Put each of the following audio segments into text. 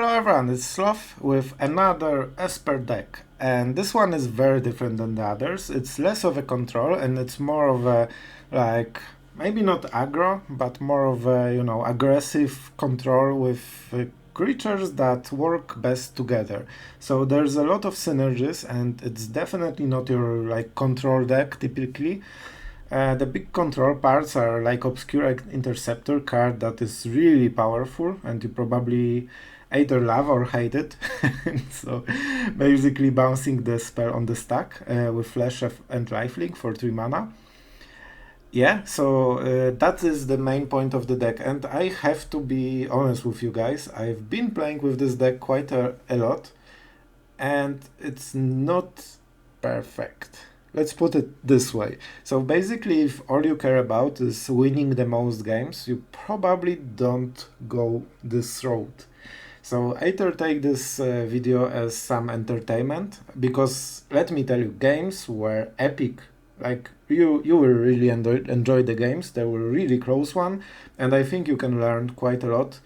Hello everyone, it's Sloth with another Esper deck, and this one is very different than the others. It's less of a control and it's more of a, maybe not aggro, but more of a, aggressive control with creatures that work best together. So there's a lot of synergies and it's definitely not your control deck typically. The big control parts are like Obscura Interceptor card that is really powerful and you probably either love or hate it. So basically bouncing the spell on the stack with Flash and Lifelink for 3 mana. Yeah, so that is the main point of the deck, and I have to be honest with you guys, I've been playing with this deck quite a lot, and it's not perfect. Let's put it this way. So basically, if all you care about is winning the most games, you probably don't go this route. So either take this video as some entertainment, because let me tell you, games were epic. Like you will really enjoy the games. They were really close one, and I think you can learn quite a lot.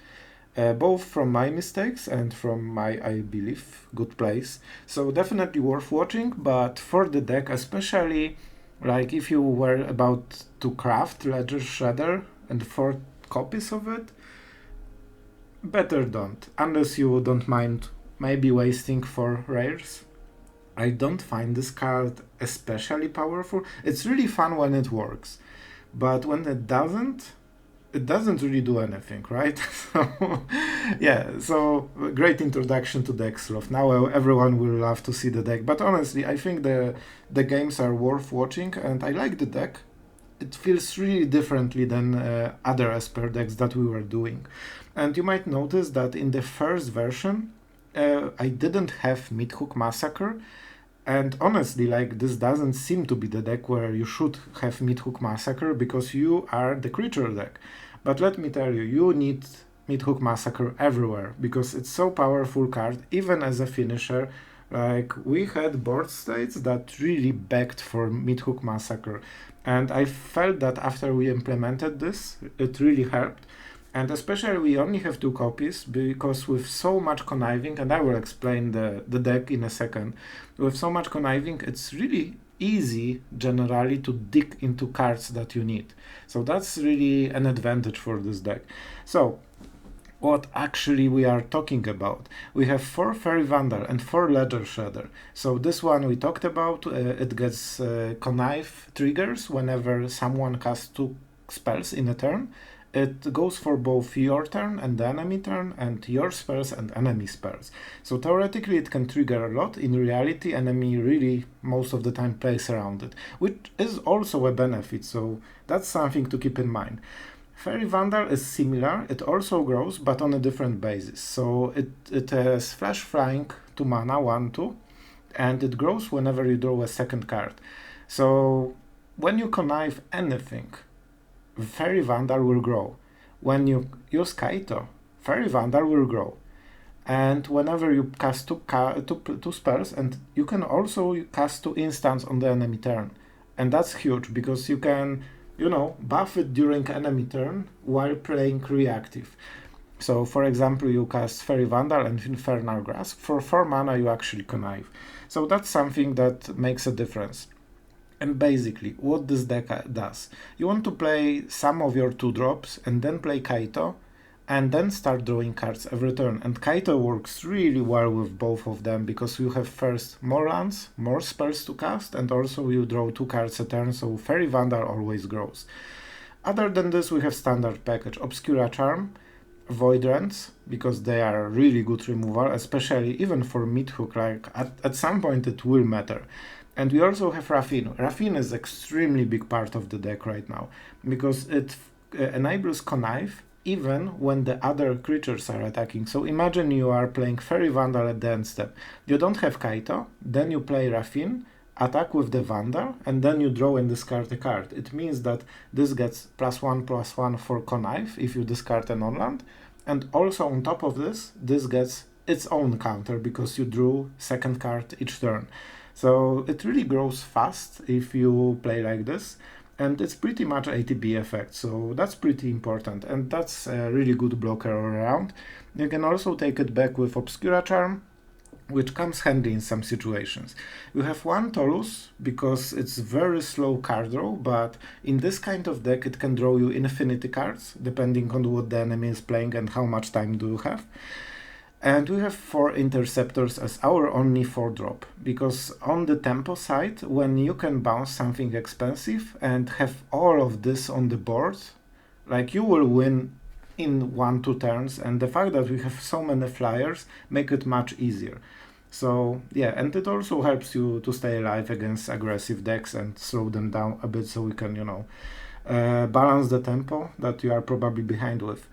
Both from my mistakes and from my, I believe, good plays. So definitely worth watching, but for the deck, especially like if you were about to craft Ledger Shredder and 4 copies of it, better don't, unless you don't mind maybe wasting 4 rares. I don't find this card especially powerful. It's really fun when it works, but when it doesn't really do anything, right? So, yeah, so great introduction to deck Sloth. Now everyone will love to see the deck, but honestly, I think the games are worth watching, and I like the deck. It feels really differently than other Esper decks that we were doing. And you might notice that in the first version, I didn't have Meathook Massacre, and honestly, this doesn't seem to be the deck where you should have Meathook Massacre, because you are the creature deck. But let me tell you, you need Meathook Massacre everywhere, because it's so powerful card, even as a finisher. We had board states that really begged for Meathook Massacre, and I felt that after we implemented this, it really helped. And especially we only have 2 copies, because with so much conniving, and I will explain the deck in a second, with so much conniving, it's really easy generally to dig into cards that you need. So that's really an advantage for this deck. So what actually we are talking about? We have 4 Faerie Vandal and 4 Ledger Shredder. So this one we talked about, it gets connive triggers whenever someone casts 2 spells in a turn. It goes for both your turn and the enemy turn, and your spells and enemy spells. So theoretically it can trigger a lot. In reality, enemy really most of the time plays around it, which is also a benefit, so that's something to keep in mind. Faerie Vandal is similar, it also grows, but on a different basis. So it has Flash Flying 2 mana, 1/2, and it grows whenever you draw a second card. So when you connive anything, Faerie Vandal will grow. When you use Kaito, Faerie Vandal will grow. And whenever you cast 2 spells, and you can also cast 2 instants on the enemy turn. And that's huge, because you can, buff it during enemy turn while playing reactive. So, for example, you cast Faerie Vandal and Infernal Grasp. For 4 mana, you actually connive. So that's something that makes a difference. And basically, what this deck does, you want to play some of your 2-drops and then play Kaito, and then start drawing cards every turn. And Kaito works really well with both of them, because you have first more lands, more spells to cast, and also you draw 2 cards a turn, so Faerie Vandal always grows. Other than this, we have standard package, Obscura Charm, Void Rends, because they are really good removal, especially even for Meathook, at some point it will matter. And we also have Raffine. Raffine is extremely big part of the deck right now, because it enables connive even when the other creatures are attacking. So imagine you are playing Faerie Vandal at the end step. You don't have Kaito, then you play Raffine, attack with the Vandal, and then you draw and discard a card. It means that this gets +1/+1 for connive if you discard a non-land, and also on top of this gets its own counter, because you drew second card each turn. So it really grows fast if you play like this. And it's pretty much ATB effect, so that's pretty important, and that's a really good blocker all around. You can also take it back with Obscura Charm, which comes handy in some situations. You have one Toluz, because it's very slow card draw, but in this kind of deck it can draw you infinity cards, depending on what the enemy is playing and how much time do you have. And we have 4 Interceptors as our only 4-drop, because on the tempo side, when you can bounce something expensive and have all of this on the board, like you will win in 1-2 turns, and the fact that we have so many flyers make it much easier. So yeah, and it also helps you to stay alive against aggressive decks and slow them down a bit, so we can, balance the tempo that you are probably behind with.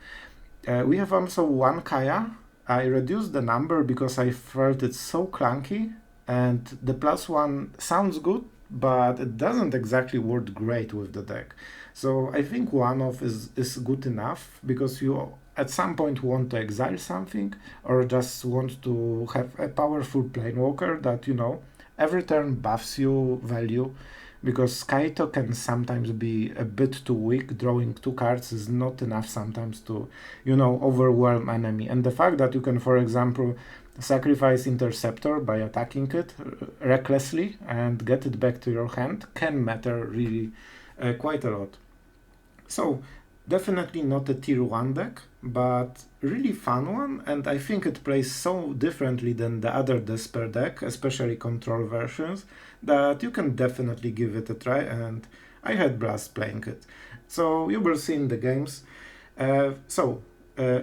We have also one Kaya. I reduced the number because I felt it's so clunky, and the +1 sounds good, but it doesn't exactly work great with the deck. So I think 1-off is good enough, because you at some point want to exile something, or just want to have a powerful Planewalker that, every turn buffs you value, because Kaito can sometimes be a bit too weak. Drawing 2 cards is not enough sometimes to, overwhelm enemy. And the fact that you can, for example, sacrifice Interceptor by attacking it recklessly and get it back to your hand can matter really quite a lot. So definitely not a tier 1 deck, but really fun one, and I think it plays so differently than the other Despair deck, especially control versions, that you can definitely give it a try, and I had blast playing it. So you will see in the games.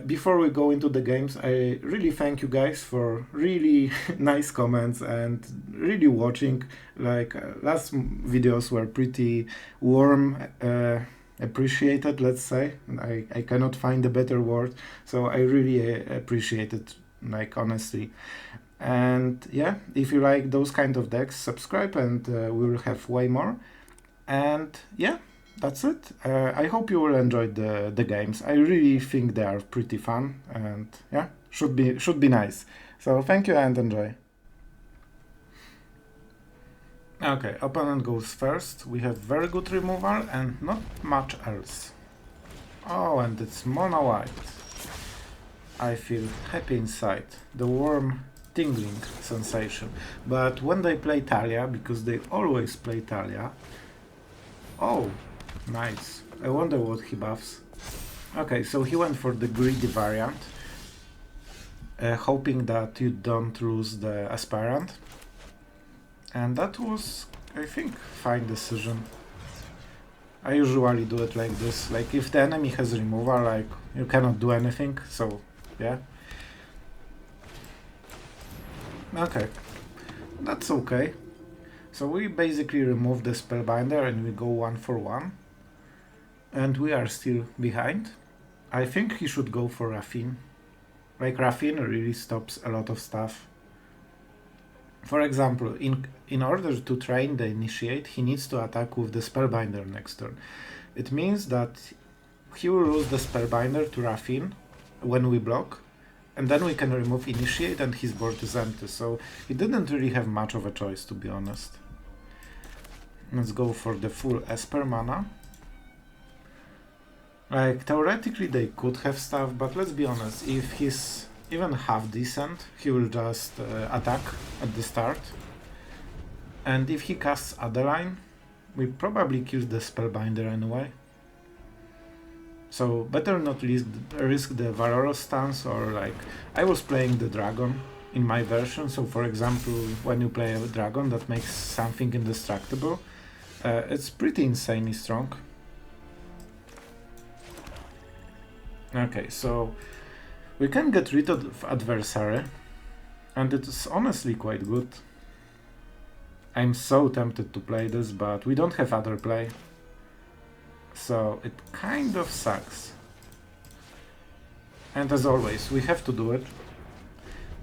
Before we go into the games, I really thank you guys for really nice comments and really watching. Last videos were pretty warm, appreciated, let's say. I cannot find a better word, so I really appreciate it, honestly. And yeah, if you like those kind of decks, subscribe, and we will have way more. And yeah, that's it. I hope you will enjoy the games. I really think they are pretty fun, and yeah, should be nice. So thank you and enjoy. Okay, opponent goes first. We have very good removal and not much else. Oh, and it's mono white. I feel happy inside. The warm tingling sensation. But when they play Talia, because they always play Talia... Oh, nice. I wonder what he buffs. Okay, so he went for the greedy variant, hoping that you don't lose the aspirant. And that was, I think, fine decision. I usually do it like this. Like, if the enemy has removal, you cannot do anything, so, yeah. Okay, that's okay. So we basically remove the Spellbinder and we go 1 for 1. And we are still behind. I think he should go for Raffine. Raffine really stops a lot of stuff. For example, in order to train the Initiate, he needs to attack with the Spellbinder next turn. It means that he will lose the Spellbinder to Raffine when we block, and then we can remove Initiate and his board is empty, so he didn't really have much of a choice, to be honest. Let's go for the full Esper mana. Theoretically they could have stuff, but let's be honest, if he's even half decent, he will just attack at the start. And if he casts Adeline, we probably kill the Spellbinder anyway. So better not risk the Valoros stance, or I was playing the Dragon in my version, so for example, when you play a Dragon that makes something indestructible, it's pretty insanely strong. Okay, so we can get rid of adversary, and it is honestly quite good. I'm so tempted to play this, but we don't have other play, so it kind of sucks. And as always, we have to do it.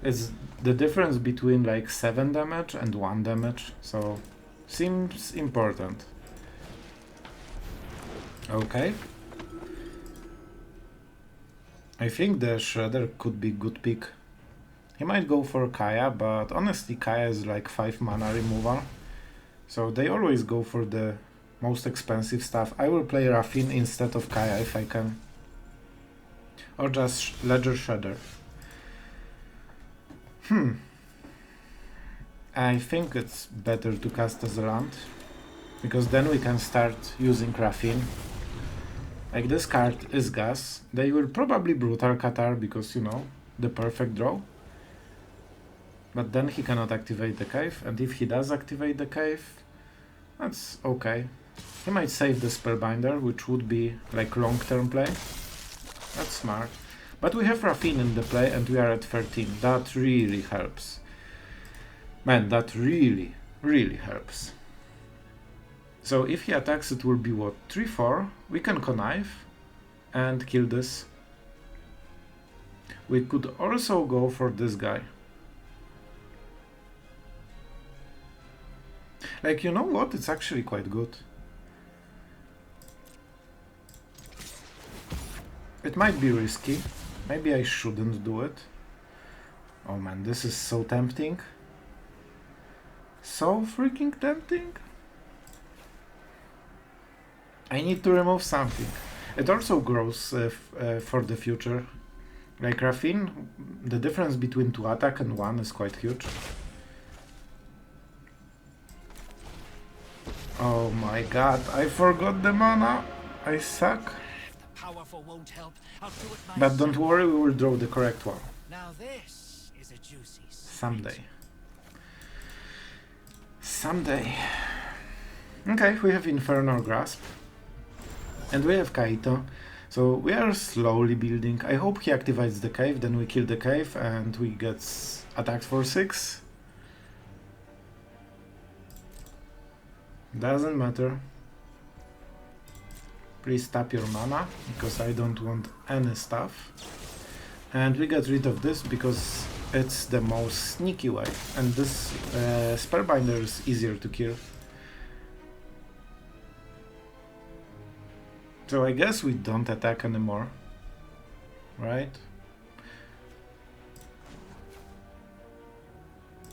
It's the difference between 7 damage and 1 damage, so seems important. Okay. I think the Shredder could be good pick. He might go for Kaya, but honestly Kaya is 5 mana removal. So they always go for the most expensive stuff. I will play Raffine instead of Kaya if I can. Or just Ledger Shredder. I think it's better to cast as a land, because then we can start using Raffine. Like, this card is gas. They will probably Brutal Qatar because, you know, the perfect draw. But then he cannot activate the cave, and if he does activate the cave, that's okay. He might save the Spellbinder, which would be like long-term play. That's smart. But we have Raffine in the play and we are at 13. That really helps. Man, that really, really helps. So if he attacks, it will be what? 3-4. We can connive and kill this. We could also go for this guy. Like, you know what? It's actually quite good. It might be risky. Maybe I shouldn't do it. Oh man, this is so tempting. So freaking tempting. I need to remove something. It also grows for the future. Like Raffine, the difference between 2 attack and 1 is quite huge. Oh my god, I forgot the mana. I suck. But don't worry, we will draw the correct one. Now this is a juicy someday. Someday. Okay, we have Infernal Grasp. And we have Kaito. So we are slowly building. I hope he activates the cave, then we kill the cave and we get attacks for 6. Doesn't matter. Please tap your mana, because I don't want any stuff. And we get rid of this because it's the most sneaky way. And this Spellbinder is easier to kill. So I guess we don't attack anymore, right?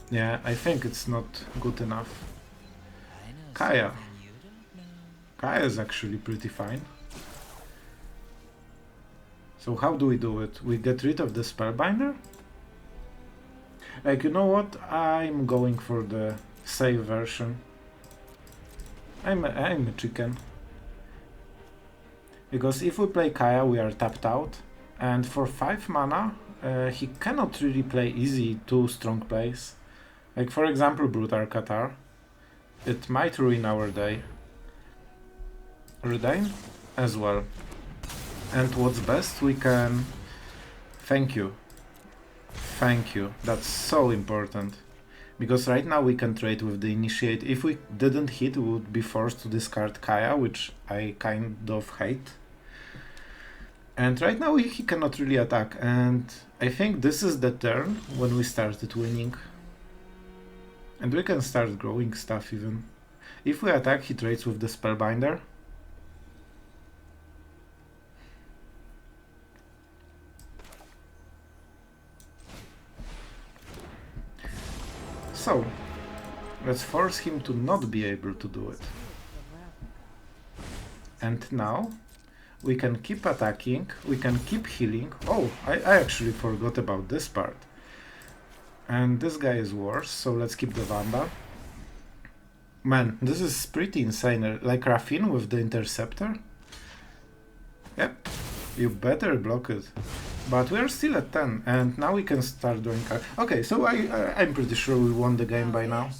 Yeah, I think it's not good enough. Kaya. Kaya is actually pretty fine. So how do we do it? We get rid of the Spellbinder? Like, you know what? I'm going for the save version. I'm a chicken. Because if we play Kaya, we are tapped out. And for 5 mana, he cannot really play easy 2 strong plays. Like, for example, Brutal Qatar. It might ruin our day. Redain as well. And what's best, we can... Thank you. Thank you. That's so important. Because right now we can trade with the Initiate. If we didn't hit, we would be forced to discard Kaya, which I kind of hate. And right now he cannot really attack. And I think this is the turn when we started winning. And we can start growing stuff even. If we attack, he trades with the Spellbinder. So, let's force him to not be able to do it. And now, we can keep attacking, we can keep healing. Oh, I actually forgot about this part. And this guy is worse, so let's keep the Vandal. Man, this is pretty insane. Like Raffine with the Interceptor. Yep, you better block it. But we are still at 10, and now we can start doing... Okay, so I'm pretty sure we won the game by now.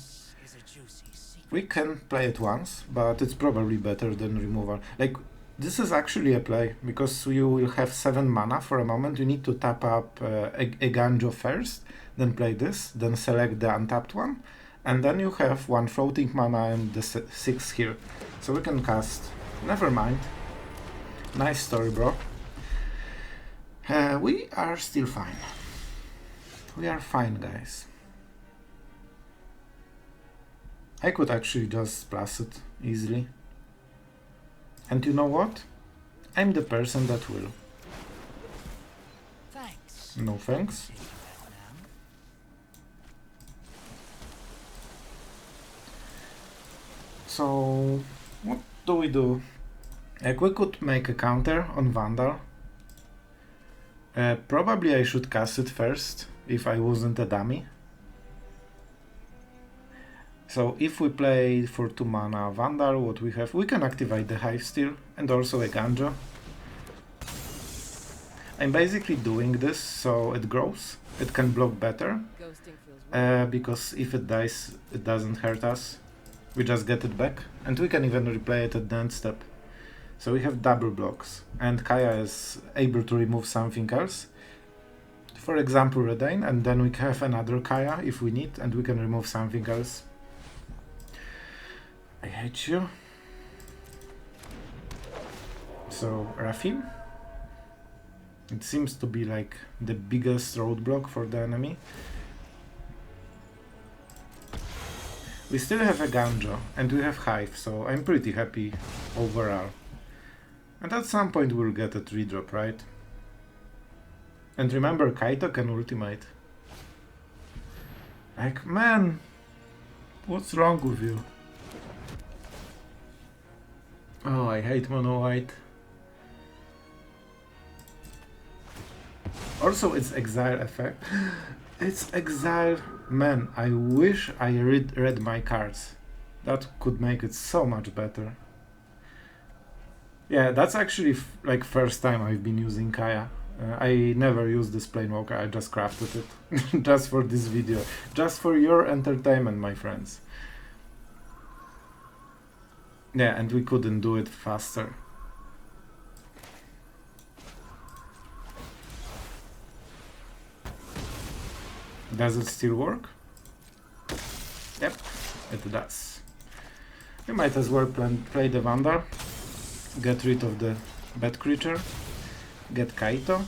We can play it once, but it's probably better than removal. Like, this is actually a play, because you will have 7 mana for a moment. You need to tap up Eiganjo first, then play this, then select the untapped one, and then you have 1 floating mana and the 6 here. So we can cast. Never mind. Nice story, bro. We are still fine. We are fine, guys. I could actually just plus it easily. And you know what? I'm the person that will. Thanks. No thanks. So, do we do? Like, we could make a counter on Vandal. Probably I should cast it first, if I wasn't a dummy. So if we play for 2 mana Vandal, what we have? We can activate the Hive still, and also Eiganjo. I'm basically doing this so it grows. It can block better, because if it dies, it doesn't hurt us. We just get it back, and we can even replay it at the end step. So we have double blocks, and Kaya is able to remove something else. For example, Redain, and then we have another Kaya if we need, and we can remove something else. I hate you. So, Raffine. It seems to be like the biggest roadblock for the enemy. We still have Eiganjo, and we have Hive, so I'm pretty happy overall. And at some point we'll get a 3-drop, right? And remember, Kaito can ultimate. Like, man, what's wrong with you? Oh, I hate mono white. Also, it's exile effect. It's exile. Man, I wish I read my cards. That could make it so much better. Yeah, that's actually like first time I've been using Kaya. I never used this Planewalker, I just crafted it. Just for this video. Just for your entertainment, my friends. Yeah, and we couldn't do it faster. Does it still work? Yep, it does. We might as well play the Vandal. Get rid of the bad creature. Get Kaito.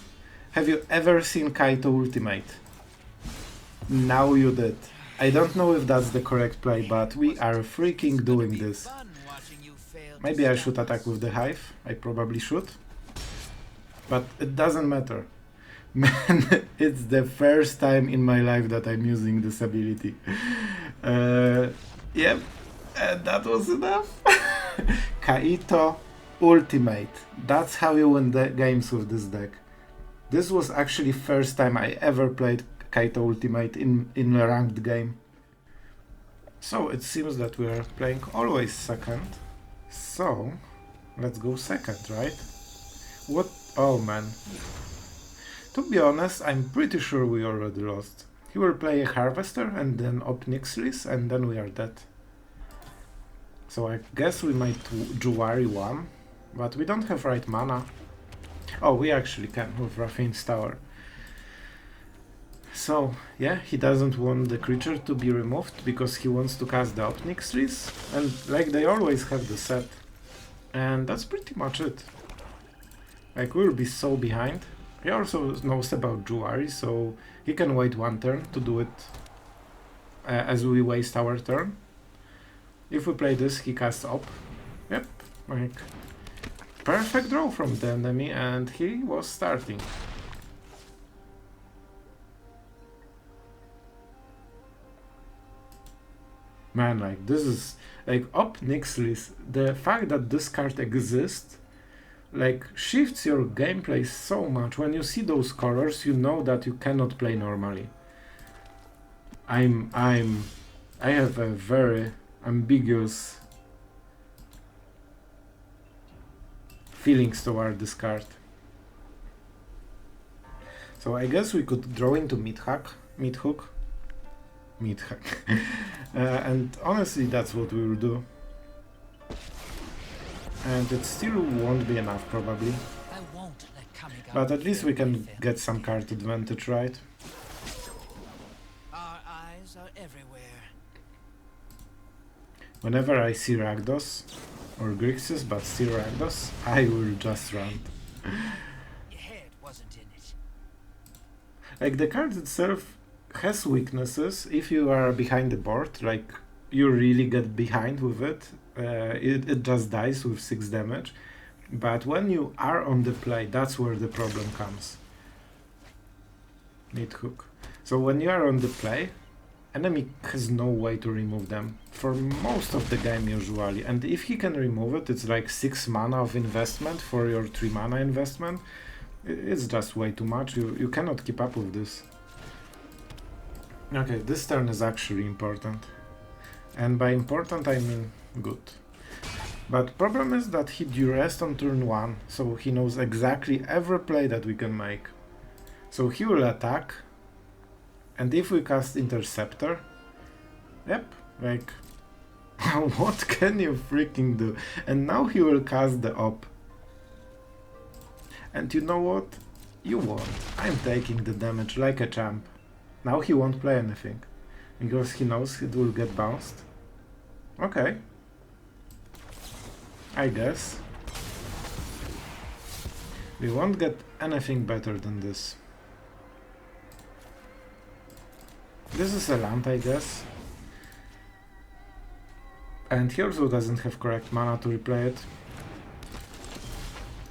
Have you ever seen Kaito ultimate? Now you did. I don't know if that's the correct play, but we are freaking doing this. Maybe I should attack with the Hive. I probably should. But it doesn't matter. Man, it's the first time in my life that I'm using this ability. Yep, that was enough. Kaito Ultimate. That's how you win the games with this deck. This was actually first time I ever played Kaito Ultimate in a ranked game. So it seems that we are playing always second. So let's go second, right? What? Oh man. To be honest, I'm pretty sure we already lost. He will play a Harvester and then Obnixilis, and then we are dead. So I guess we might Jwari 1, but we don't have right mana. Oh, we actually can with Raffine's Tower. So yeah, he doesn't want the creature to be removed because he wants to cast the Obnixilis, and like they always have the set. And that's pretty much it. Like, we'll be so behind. He also knows about Jwari, so he can wait one turn to do it as we waste our turn. If we play this, he casts up. Yep, like perfect draw from the enemy, and he was starting. Man, like this is like Obnixilis. The fact that this card exists like shifts your gameplay so much. When you see those colors, you know that you cannot play normally. I have a very ambiguous feelings toward this card. So I guess we could draw into Meathook. And honestly, that's what we will do. And it still won't be enough, probably. But at least we can get some card advantage, right? Our eyes are everywhere. Whenever I see Rakdos, or Grixis, but still Rakdos, I will just run. Your head wasn't in it. Like, the card itself has weaknesses. If you are behind the board, like, you really get behind with it. It just dies with 6 damage. But when you are on the play, that's where the problem comes. Meathook. So when you are on the play, enemy has no way to remove them for most of the game usually, and if he can remove it, it's like 6 mana of investment for your 3 mana investment. It's just way too much. You cannot keep up with this. Okay, this turn is actually important, and by important I mean good. But problem is that he duressed on turn 1, so he knows exactly every play that we can make. So he will attack, and if we cast Interceptor, yep, like, what can you freaking do? And now he will cast the Op. And you know what? You won't. I'm taking the damage like a champ. Now he won't play anything, because he knows it will get bounced. Okay. I guess. We won't get anything better than this. This is a land, I guess. And he also doesn't have correct mana to replay it.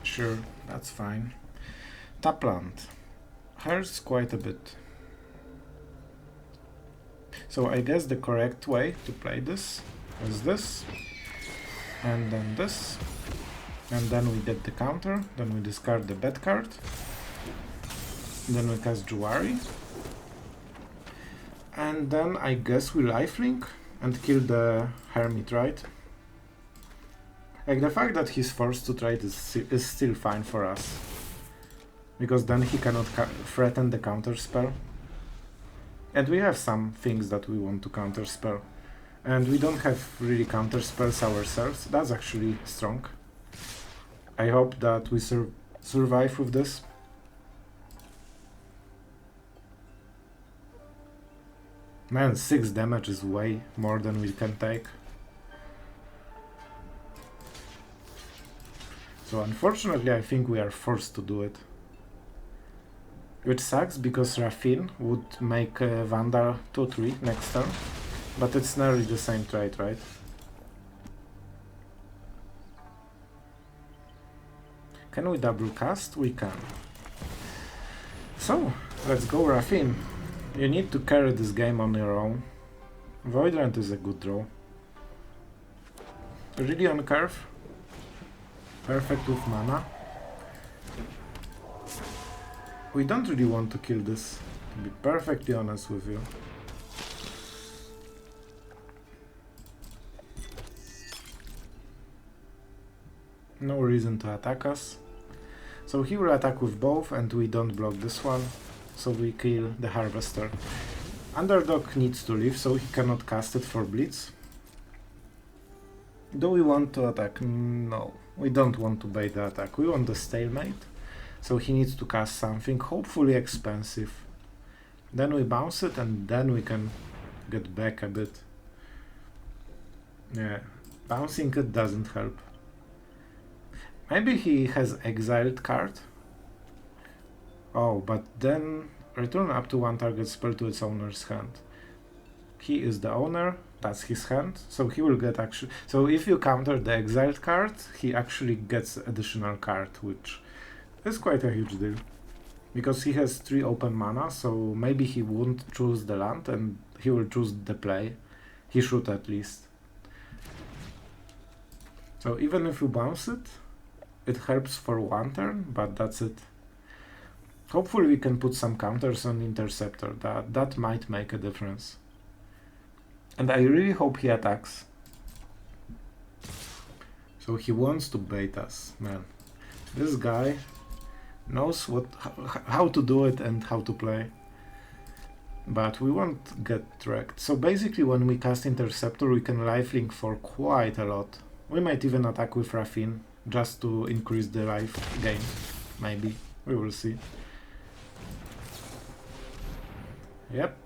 Sure, that's fine. Tap land. Hurts quite a bit. So I guess the correct way to play this is this. And then this. And then we get the counter. Then we discard the bad card. Then we cast Jwari. And then I guess we lifelink and kill the Hermit, right? Like, the fact that he's forced to trade is still fine for us, because then he cannot threaten the counter spell. And we have some things that we want to counter spell. And we don't have really counter spells ourselves. That's actually strong. I hope that we survive with this. Man, 6 damage is way more than we can take. So unfortunately I think we are forced to do it. Which sucks, because Raffine would make Vandal 2-3 next turn. But it's nearly the same trade, right? Can we double cast? We can. So, let's go Raffine. You need to carry this game on your own. Void Rend is a good draw. Really on curve. Perfect with mana. We don't really want to kill this, to be perfectly honest with you. No reason to attack us. So he will attack with both, and we don't block this one. So we kill the Harvester. Underdog needs to leave, so he cannot cast it for Blitz. Do we want to attack? No, we don't want to bait the attack. We want the stalemate. So he needs to cast something, hopefully expensive. Then we bounce it, and then we can get back a bit. Yeah, bouncing it doesn't help. Maybe he has exiled card. Oh, but then return up to 1 target spell to its owner's hand. He is the owner, that's his hand, so he will get actually... So if you counter the exiled card, he actually gets additional card, which is quite a huge deal. Because he has 3 open mana, so maybe he won't choose the land and he will choose the play. He should at least. So even if you bounce it, it helps for 1 turn, but that's it. Hopefully we can put some counters on Interceptor. That might make a difference. And I really hope he attacks. So he wants to bait us, man. This guy knows how to do it and how to play. But we won't get wrecked. So basically when we cast Interceptor, we can lifelink for quite a lot. We might even attack with Raffine, just to increase the life gain. Maybe. We will see. Yep.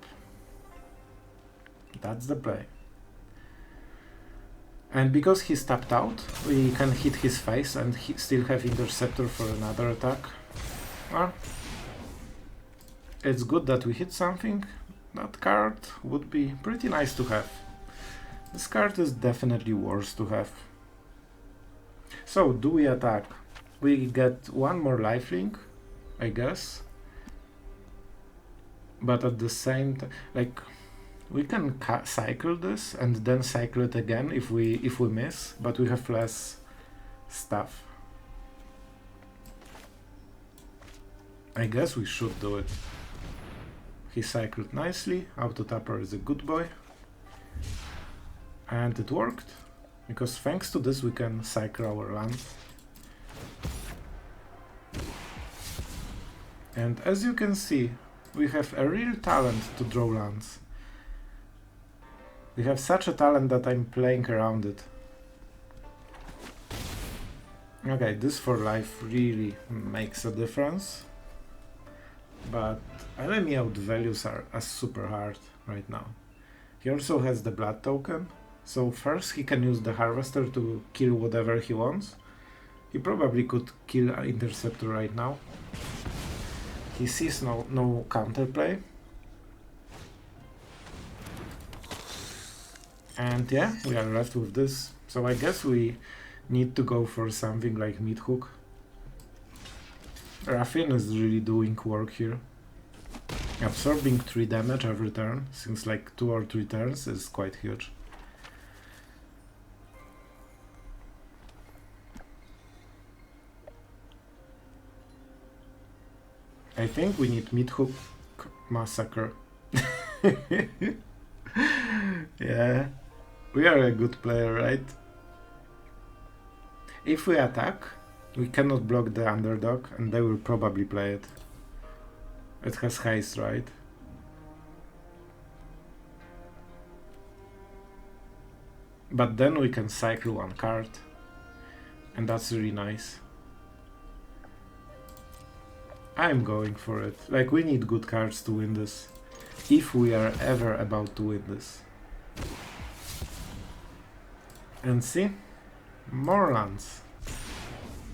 That's the play. And because he's tapped out, we can hit his face and still have Interceptor for another attack. Well, it's good that we hit something. That card would be pretty nice to have. This card is definitely worse to have. So, do we attack? We get 1 more lifelink, I guess. But at the same time, like, We can cycle this and then cycle it again if we miss, but we have less stuff. I guess we should do it. He cycled nicely. Autotapper is a good boy. And it worked, because thanks to this we can cycle our land. And as you can see, we have a real talent to draw lands. We have such a talent that I'm playing around it. Okay, this for life really makes a difference. But enemy out values are super hard right now. He also has the blood token, so first he can use the harvester to kill whatever he wants. He probably could kill an interceptor right now. He sees no counterplay. And yeah, we are left with this. So I guess we need to go for something like Meathook. Raffine is really doing work here. Absorbing 3 damage every turn, since like 2 or 3 turns, is quite huge. I think we need Meathook Massacre. Yeah, we are a good player, right? If we attack, we cannot block the underdog, and they will probably play it. It has haste, right? But then we can cycle 1 card, and that's really nice. I'm going for it. Like, we need good cards to win this, if we are ever about to win this. And see? More lands.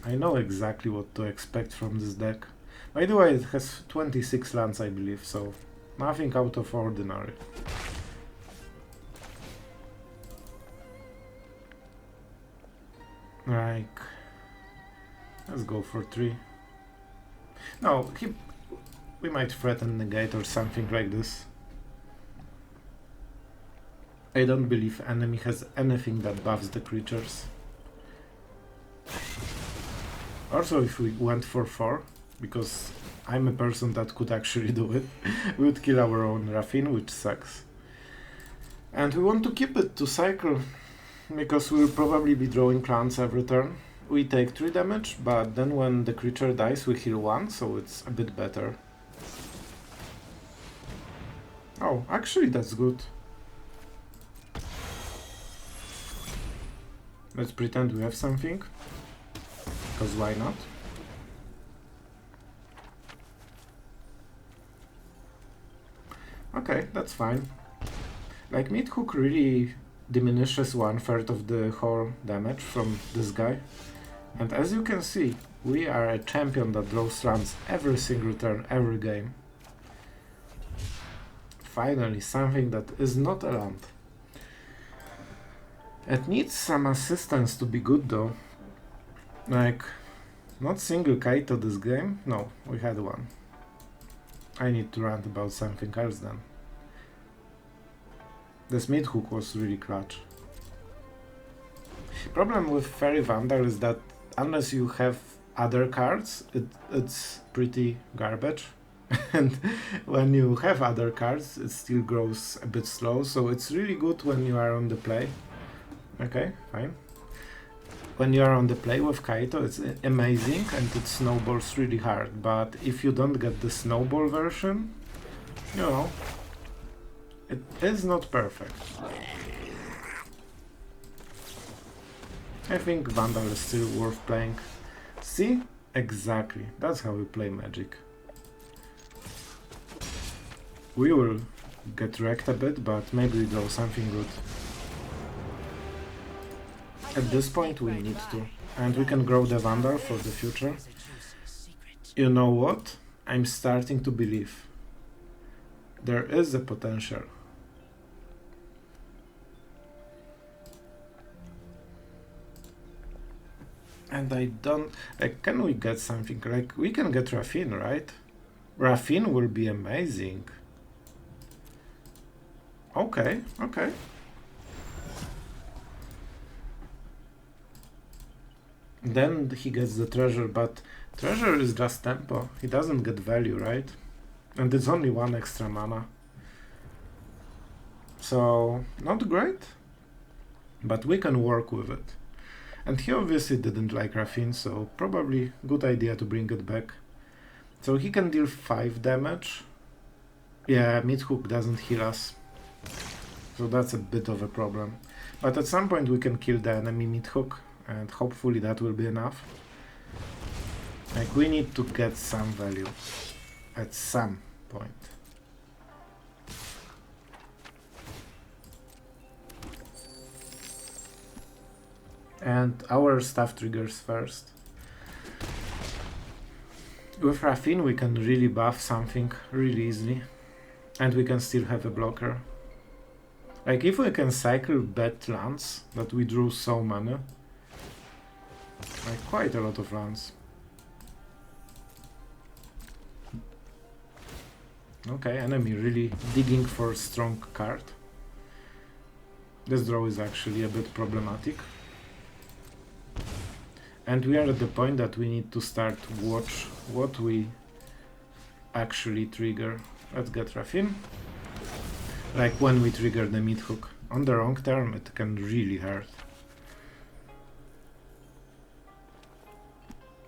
I know exactly what to expect from this deck. By the way, it has 26 lands, I believe, so nothing out of ordinary. Like, let's go for 3. No, we might threaten negate or something like this. I don't believe enemy has anything that buffs the creatures. Also, if we went for 4, because I'm a person that could actually do it, we would kill our own Raffine, which sucks. And we want to keep it to cycle, because we'll probably be drawing lands every turn. We take 3 damage, but then when the creature dies we heal 1, so it's a bit better. Oh, actually that's good. Let's pretend we have something, because why not? Okay, that's fine. Like, Meathook really diminishes 1/3 of the whole damage from this guy. And as you can see, we are a champion that draws lands every single turn, every game. Finally, something that is not a land. It needs some assistance to be good though. Like, not single Kaito this game. No, we had one. I need to rant about something else then. This Meathook was really clutch. Problem with Faerie Vandal is that unless you have other cards, it's pretty garbage. And when you have other cards, it still grows a bit slow, so it's really good when you are on the play. Okay, fine. When you are on the play with Kaito, it's amazing and it snowballs really hard, but if you don't get the snowball version, you know, it is not perfect. I think Vandal is still worth playing. See? Exactly. That's how we play Magic. We will get wrecked a bit, but maybe we draw something good. At this point we need to. And we can grow the Vandal for the future. You know what? I'm starting to believe. There is a potential. And I don't... Like, can we get something? Like, we can get Raffine, right? Raffine will be amazing. Okay, okay. Then he gets the treasure, but treasure is just tempo. He doesn't get value, right? And it's only 1 extra mana. So, not great, but we can work with it. And he obviously didn't like Raffine, so probably good idea to bring it back. So he can deal 5 damage. Yeah, Meathook doesn't heal us. So that's a bit of a problem. But at some point we can kill the enemy Meathook, and hopefully that will be enough. Like, we need to get some value at some point. And our stuff triggers first. With Raffine we can really buff something really easily. And we can still have a blocker. Like, if we can cycle bad lands, that we drew so many. Like, quite a lot of lands. Okay, enemy really digging for a strong card. This draw is actually a bit problematic. And we are at the point that we need to start watch what we actually trigger. Let's get Raffine. Like, when we trigger the Meathook. On the wrong turn it can really hurt.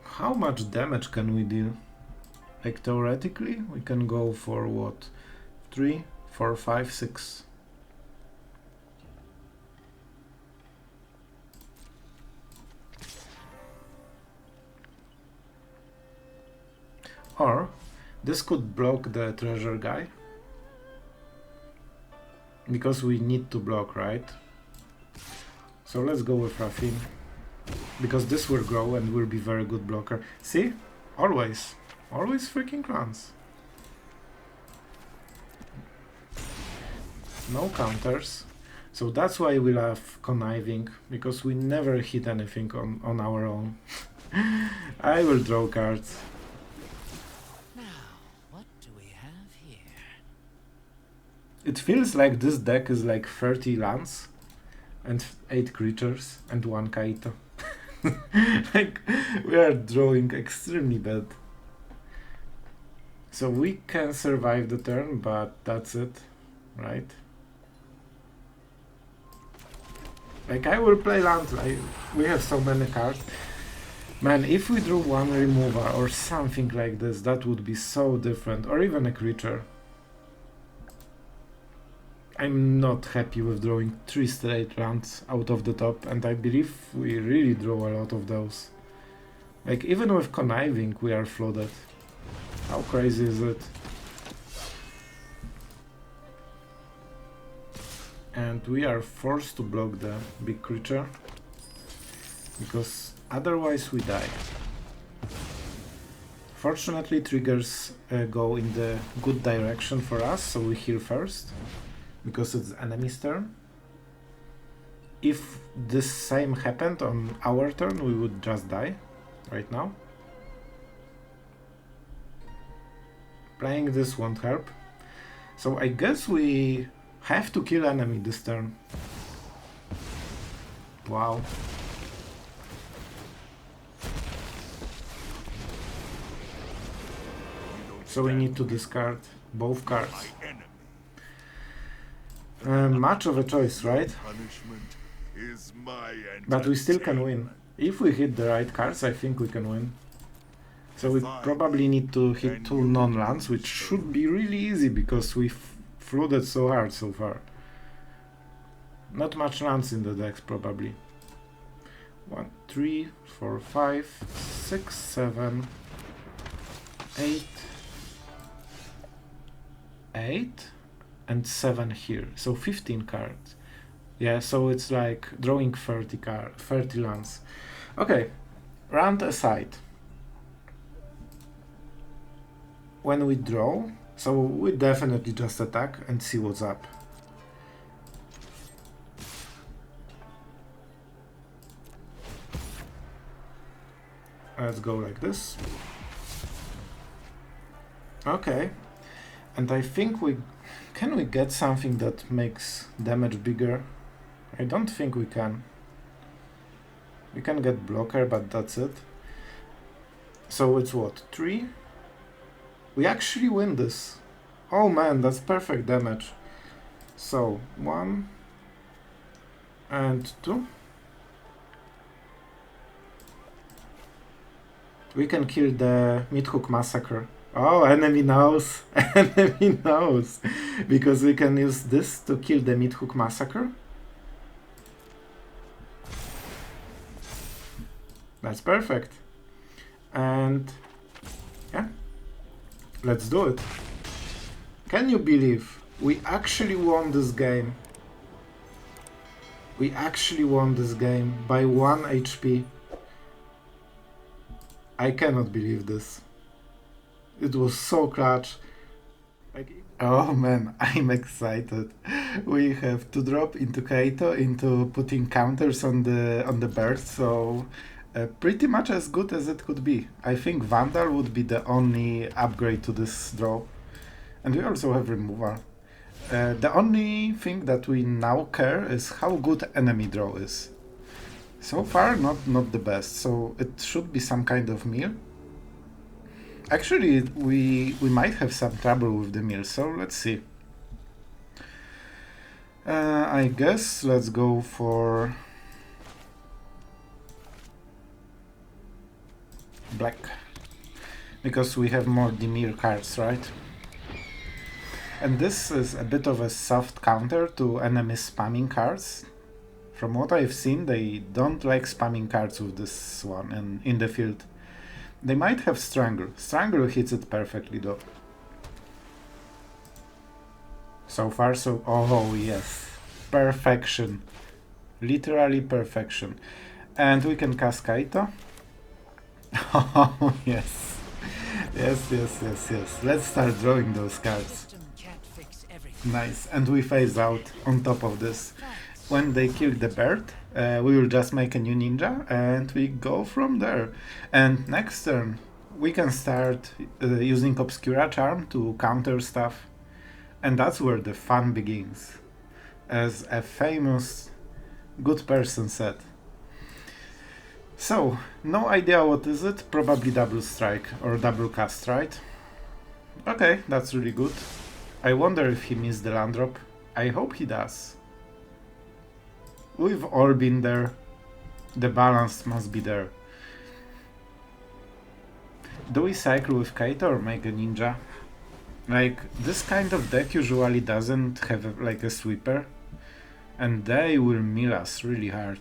How much damage can we deal? Like, theoretically we can go for what? 3, 4, 5, 6. Or this could block the treasure guy. Because we need to block, right? So let's go with Raffine. Because this will grow and will be very good blocker. See? Always. Always freaking clans. No counters. So that's why we love conniving. Because we never hit anything on our own. I will draw cards. It feels like this deck is like 30 lands and 8 creatures and 1 Kaito. Like, we are drawing extremely bad. So we can survive the turn, but that's it, right? Like, I will play land, we have so many cards. Man, if we drew 1 remover or something like this, that would be so different, or even a creature. I'm not happy with drawing 3 straight lands out of the top, and I believe we really draw a lot of those. Like, even with conniving we are flooded. How crazy is it? And we are forced to block the big creature, because otherwise we die. Fortunately triggers go in the good direction for us, so we heal first. Because it's enemy's turn. If this same happened on our turn, we would just die right now. Playing this won't help. So I guess we have to kill enemy this turn. Wow. So we need to discard both cards. Much of a choice, right? But we still can win. If we hit the right cards, I think we can win. So we probably need to hit 2 non-lands, which should be really easy because we flooded so hard so far. Not much lands in the decks, probably. 1, 3, 4, 5, 6, 7, 8, 8. And 7 here, so 15 cards. Yeah, so it's like drawing 30 lands. Okay, round aside. When we draw, so we definitely just attack and see what's up. Let's go like this. Okay. And I think we... Can we get something that makes damage bigger? I don't think we can. We can get blocker, but that's it. So it's what, 3? We actually win this. Oh man, that's perfect damage. So, 1 and 2. We can kill the Meathook Massacre. Oh, enemy knows. Enemy knows. Because we can use this to kill the Meathook Massacre. That's perfect. And yeah, let's do it. Can you believe we actually won this game? We actually won this game by 1 HP. I cannot believe this. It was so clutch. Oh man, I'm excited. We have to drop into Kaito into putting counters on the bird, so pretty much as good as it could be. I think Vandal would be the only upgrade to this draw. And we also have removal. The only thing that we now care is how good enemy draw is. So far, not the best, so it should be some kind of meal. Actually, we might have some trouble with the meal, so let's see. I guess let's go for black, because we have more Dimir cards, right? And this is a bit of a soft counter to enemy spamming cards. From what I've seen, they don't like spamming cards with this one in the field. They might have Strangle. Strangle hits it perfectly though. So far so... Oh yes. Perfection. Literally perfection. And we can cast Kaito. Oh yes. Yes. Let's start drawing those cards. Nice. And we phase out on top of this. When they kill the bird, we will just make a new ninja and we go from there. And next turn, we can start using Obscura Charm to counter stuff. And that's where the fun begins. As a famous good person said. So, no idea what is it, probably double strike or double cast, right? Okay, that's really good. I wonder if he missed the land drop. I hope he does. We've all been there. The balance must be there. Do we cycle with Kaito or make a ninja? Like, this kind of deck usually doesn't have like a sweeper. And they will mill us really hard.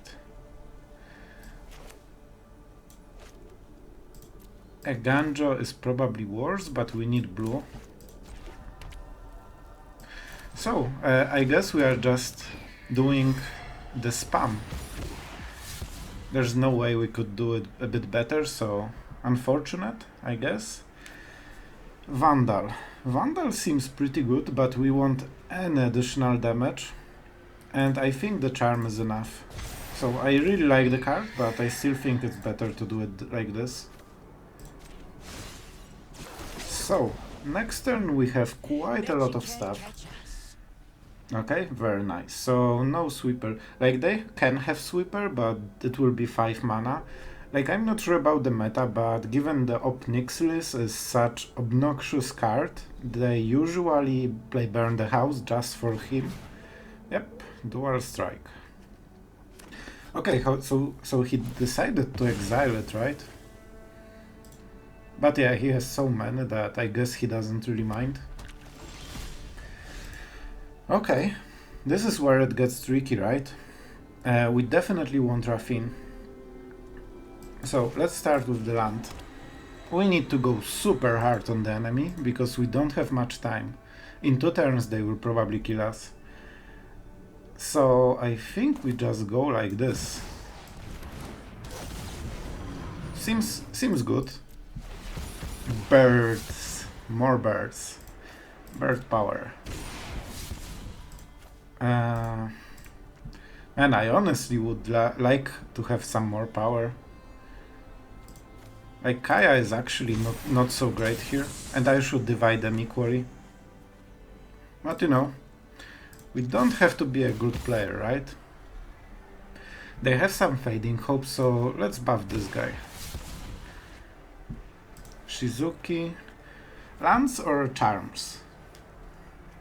Eiganjo is probably worse, but we need blue. So, I guess we are just doing the spam. There's no way we could do it a bit better, so unfortunate, I guess. Vandal. Vandal seems pretty good, but we want an additional damage. And I think the charm is enough. So I really like the card, but I still think it's better to do it like this. So, next turn we have quite a lot of stuff. Okay, very nice. So, no sweeper. Like, they can have sweeper, but it will be 5 mana. Like, I'm not sure about the meta, but given the Obnixilis is such obnoxious card, they usually play Burn the House just for him. Yep, dual strike. Okay, so he decided to exile it, right? But yeah, he has so many that I guess he doesn't really mind. Okay, this is where it gets tricky, right? We definitely want Raffine. So let's start with the land. We need to go super hard on the enemy, because we don't have much time. In 2 turns they will probably kill us. So I think we just go like this. Seems good. Birds. More birds. Bird power. And I honestly would like to have some more power. Like, Kaya is actually not so great here, and I should divide them equally. But you know, we don't have to be a good player, right? They have some fading hope, so let's buff this guy. Shizuki. Lands or charms?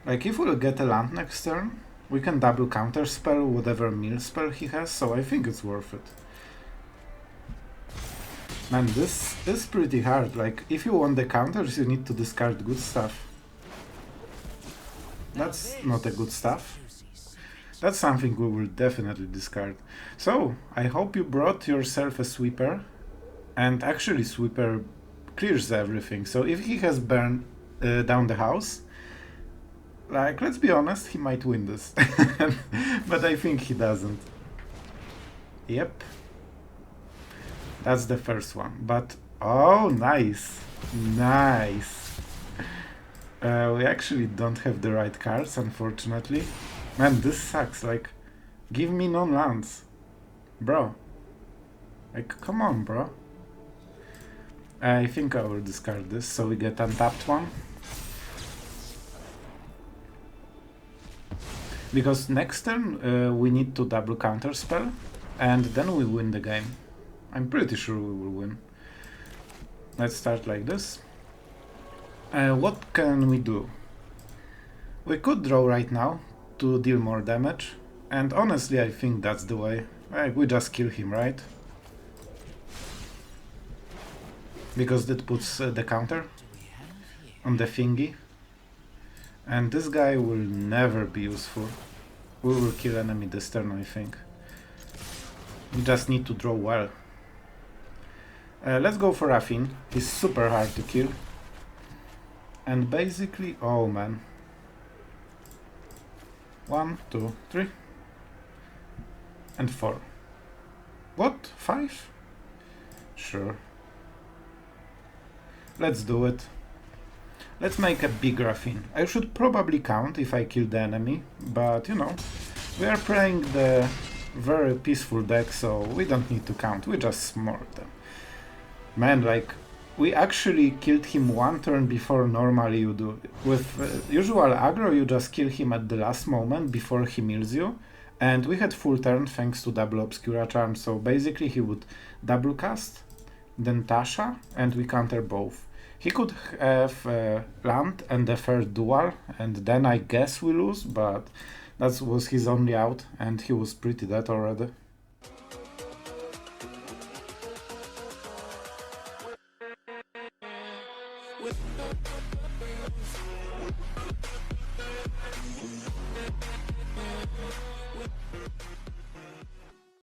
Like, if we'll get a land next turn, we can double counterspell whatever mill spell he has, so I think it's worth it. Man, this is pretty hard. Like, if you want the counters, you need to discard good stuff. That's not a good stuff. That's something we will definitely discard. So, I hope you brought yourself a sweeper, and actually sweeper clears everything. So if he has burned down the house, like, let's be honest, he might win this. But I think he doesn't. Yep. That's the first one. But, oh, nice. Nice. We actually don't have the right cards, unfortunately. Man, this sucks. Like, give me non-lands. Bro. Like, come on, bro. I think I will discard this, so we get untapped one. Because next turn we need to double counterspell, and then we win the game. I'm pretty sure we will win. Let's start like this. What can we do? We could draw right now to deal more damage, and honestly I think that's the way. Like, we just kill him, right? Because that puts the counter on the thingy. And this guy will never be useful. We will kill enemy this turn, I think. We just need to draw well. Let's go for Raffine. He's super hard to kill. And basically, oh man. 1, 2, 3. And 4. What? 5? Sure. Let's do it. Let's make a big Raffine. I should probably count if I kill the enemy, but you know, we are playing the very peaceful deck, so we don't need to count, we just smart them. Man, like, we actually killed him one turn before normally you do. With usual aggro, you just kill him at the last moment before he mills you, and we had full turn thanks to double Obscura Charm, so basically he would double cast, then Tasha, and we counter both. He could have land and the third dual, and then I guess we lose, but that was his only out, and he was pretty dead already.